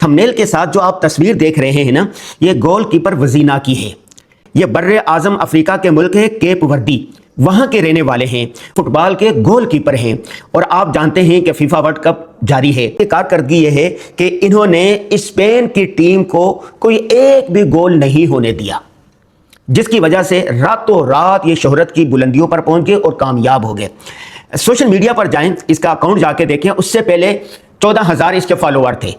تھمبنیل کے ساتھ جو آپ تصویر دیکھ رہے ہیں نا، یہ گول کیپر وزینہ کی ہے۔ یہ بر اعظم افریقہ کے ملک ہے کیپ وردی، وہاں کے رہنے والے ہیں، فٹ بال کے گول کیپر ہیں، اور آپ جانتے ہیں کہ فیفا ورلڈ کپ جاری ہے۔ کارکردگی یہ ہے کہ انہوں نے اسپین کی ٹیم کو کوئی ایک بھی گول نہیں ہونے دیا، جس کی وجہ سے راتوں رات یہ شہرت کی بلندیوں پر پہنچ گئے اور کامیاب ہو گئے۔ سوشل میڈیا پر جائیں، اس کا اکاؤنٹ جا کے دیکھیں، اس سے پہلے 14,000 اس کے فالوور تھے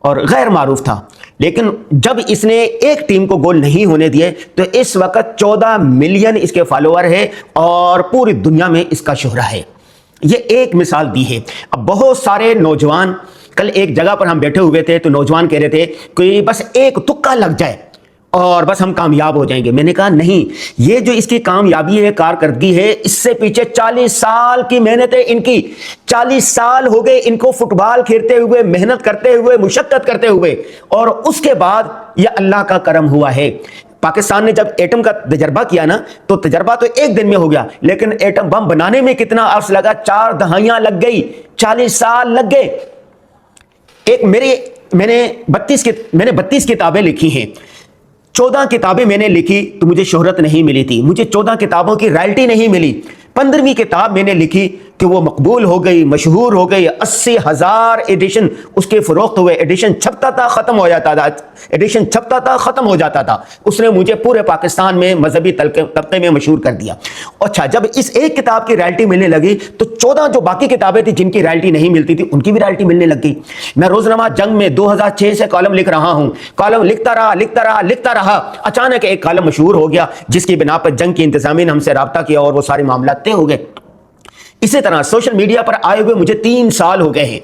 اور غیر معروف تھا، لیکن جب اس نے ایک ٹیم کو گول نہیں ہونے دیے تو اس وقت 14 ملین اس کے فالوور ہے اور پوری دنیا میں اس کا شہرہ ہے۔ یہ ایک مثال دی ہے۔ اب بہت سارے نوجوان، کل ایک جگہ پر ہم بیٹھے ہوئے تھے تو نوجوان کہہ رہے تھے کہ بس ایک تکا لگ جائے اور بس ہم کامیاب ہو جائیں گے۔ میں نے کہا نہیں، یہ جو اس کی کامیابی ہے، کارکردگی ہے، اس سے پیچھے 40 سال کی محنت ہے ان کی۔ 40 سال ہو گئے ان کو فٹ بال کھیلتے ہوئے، محنت کرتے ہوئے، مشقت کرتے ہوئے، اور اس کے بعد یہ اللہ کا کرم ہوا ہے۔ پاکستان نے جب ایٹم کا تجربہ کیا نا، تو تجربہ تو ایک دن میں ہو گیا، لیکن ایٹم بم بنانے میں کتنا عرصہ لگا؟ 4 دہائیاں لگ گئی، 40 سال لگ گئے۔ میں نے 32 کتابیں لکھی ہیں، 14 کتابیں میں نے لکھی تو مجھے شہرت نہیں ملی تھی، مجھے 14 کتابوں کی رائلٹی نہیں ملی۔ 15ویں کتاب میں نے لکھی کہ وہ مقبول ہو گئی، مشہور ہو گئی، 80,000 ایڈیشن اس کے فروخت ہوئے، ایڈیشن چھپتا تھا ختم ہو جاتا تھا، ایڈیشن چھپتا تھا ختم ہو جاتا تھا۔ اس نے مجھے پورے پاکستان میں مذہبی طبقے میں مشہور کر دیا۔ اچھا، جب اس ایک کتاب کی رائلٹی ملنے لگی تو 14 جو باقی کتابیں تھیں جن کی رائلٹی نہیں ملتی تھی، ان کی بھی رائلٹی ملنے لگ گئی۔ میں روزنامہ جنگ میں 2006 سے کالم لکھ رہا ہوں، کالم لکھتا رہا، اچانک ایک کالم مشہور ہو گیا، جس کی بنا پر جنگ کی انتظامیہ نے ہم سے رابطہ کیا اور وہ سارے معاملات طے ہو گئے۔ اسی طرح سوشل میڈیا پر آئے ہوئے مجھے 3 سال ہو گئے ہیں۔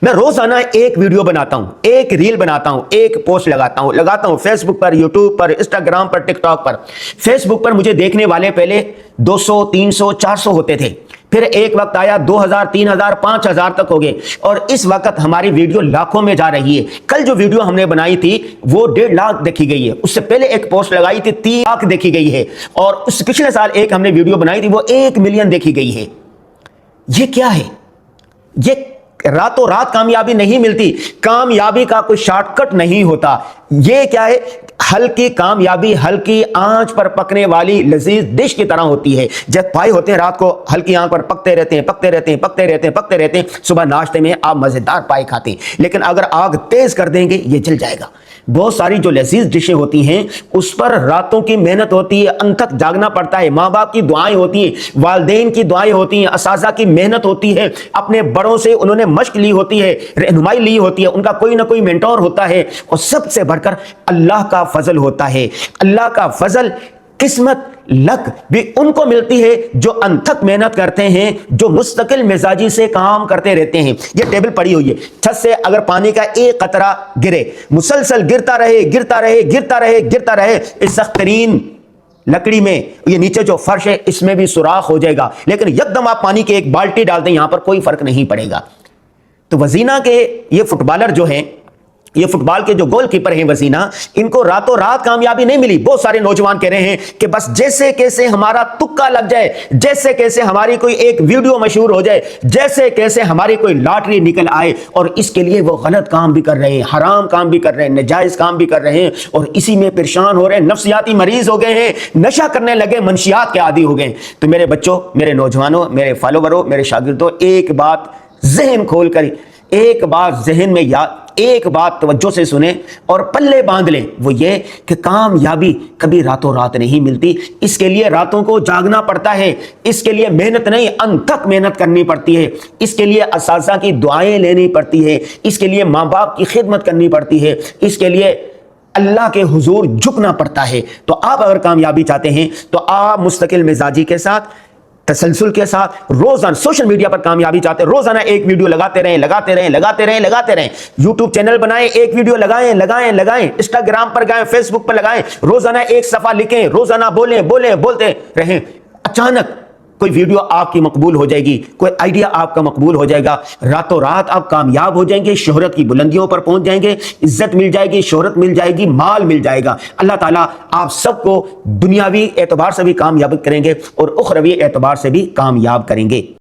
میں روزانہ ایک ویڈیو بناتا ہوں، ایک ریل بناتا ہوں، ایک پوسٹ لگاتا ہوں فیس بک پر، یوٹیوب پر، انسٹاگرام پر، ٹک ٹاک پر۔ فیس بک پر مجھے دیکھنے والے پہلے 200، 300، 400 ہوتے تھے، پھر ایک وقت آیا 2000، 3000، 5000 تک ہو گئے، اور اس وقت ہماری ویڈیو لاکھوں میں جا رہی ہے۔ کل جو ویڈیو ہم نے بنائی تھی وہ 1.5 لاکھ دیکھی گئی ہے، اس سے پہلے ایک پوسٹ لگائی تھی 3 لاکھ دیکھی گئی ہے، اور اس پچھلے سال ایک ہم نے ویڈیو بنائی تھی وہ 1 ملین دیکھی گئی ہے۔ یہ کیا ہے؟ یہ راتوں رات کامیابی نہیں ملتی، کامیابی کا کوئی شارٹ کٹ نہیں ہوتا۔ یہ کیا ہے؟ ہلکی کامیابی ہلکی آنچ پر پکنے والی لذیذ ڈش کی طرح ہوتی ہے۔ جب پائے ہوتے ہیں رات کو ہلکی آنچ پر پکتے رہتے ہیں، صبح ناشتے میں آپ مزیدار پائے کھاتے ہیں، لیکن اگر آگ تیز کر دیں گے یہ جل جائے گا۔ بہت ساری جو لذیذ ڈشیں ہوتی ہیں اس پر راتوں کی محنت ہوتی ہے، ان تک جاگنا پڑتا ہے، ماں باپ کی دعائیں ہوتی ہیں، والدین کی دعائیں ہوتی ہیں، اساتذہ کی محنت ہوتی ہے، اپنے بڑوں سے انہوں نے مشق لی ہوتی ہے، رہنمائی لی ہوتی ہے، ان کا کوئی نہ کوئی مینٹور ہوتا ہے، اور سب سے بڑھ کر اللہ کا فضل ہوتا ہے۔ اللہ کا فضل، قسمت، لک بھی ان کو ملتی ہے جو انتھک محنت کرتے ہیں، جو مستقل مزاجی سے کام کرتے رہتے ہیں۔ یہ ٹیبل پڑی ہوئی ہے، چھت سے اگر پانی کا ایک قطرہ گرے، مسلسل گرتا رہے، اس سخت ترین لکڑی میں، یہ نیچے جو فرش ہے اس میں بھی سوراخ ہو جائے گا، لیکن یکدم آپ پانی کی ایک بالٹی ڈال دیں، یہاں پر کوئی فرق نہیں پڑے گا۔ تو وزینہ کے یہ فٹ بالر جو ہیں، یہ فٹ بال کے جو گول کیپر ہیں وزینہ، ان کو راتوں رات کامیابی نہیں ملی۔ بہت سارے نوجوان کہہ رہے ہیں کہ بس جیسے کیسے ہمارا تکا لگ جائے، جیسے کیسے ہماری کوئی ایک ویڈیو مشہور ہو جائے، جیسے کیسے ہماری کوئی لاٹری نکل آئے، اور اس کے لیے وہ غلط کام بھی کر رہے ہیں، حرام کام بھی کر رہے ہیں، ناجائز کام بھی کر رہے ہیں، اور اسی میں پریشان ہو رہے ہیں، نفسیاتی مریض ہو گئے ہیں، نشہ کرنے لگے، منشیات کے عادی ہو گئے۔ تو میرے بچوں، میرے نوجوانوں، میرے فالووروں، میرے شاگردوں، ایک بات ذہن کھول کر، ایک بات ذہن میں ایک بات توجہ سے سنیں اور پلے باندھ لیں، وہ یہ کہ کامیابی کبھی راتوں رات نہیں ملتی، اس کے لیے راتوں کو جاگنا پڑتا ہے، اس کے لیے محنت نہیں انتھک محنت کرنی پڑتی ہے، اس کے لیے اساتذہ کی دعائیں لینی پڑتی ہے، اس کے لیے ماں باپ کی خدمت کرنی پڑتی ہے، اس کے لیے اللہ کے حضور جھکنا پڑتا ہے۔ تو آپ اگر کامیابی چاہتے ہیں تو آپ مستقل مزاجی کے ساتھ، تسلسل کے ساتھ، روزانہ سوشل میڈیا پر کامیابی چاہتے ہیں، روزانہ ایک ویڈیو لگاتے رہیں، یوٹیوب چینل بنائیں، ایک ویڈیو لگائیں، انسٹاگرام پر گائیں، فیس بک پر لگائیں، روزانہ ایک صفحہ لکھیں، روزانہ بولتے رہیں۔ اچانک کوئی ویڈیو آپ کی مقبول ہو جائے گی، کوئی آئیڈیا آپ کا مقبول ہو جائے گا، راتوں رات آپ کامیاب ہو جائیں گے، شہرت کی بلندیوں پر پہنچ جائیں گے، عزت مل جائے گی، شہرت مل جائے گی، مال مل جائے گا۔ اللہ تعالیٰ آپ سب کو دنیاوی اعتبار سے بھی کامیاب کریں گے اور اخروی اعتبار سے بھی کامیاب کریں گے۔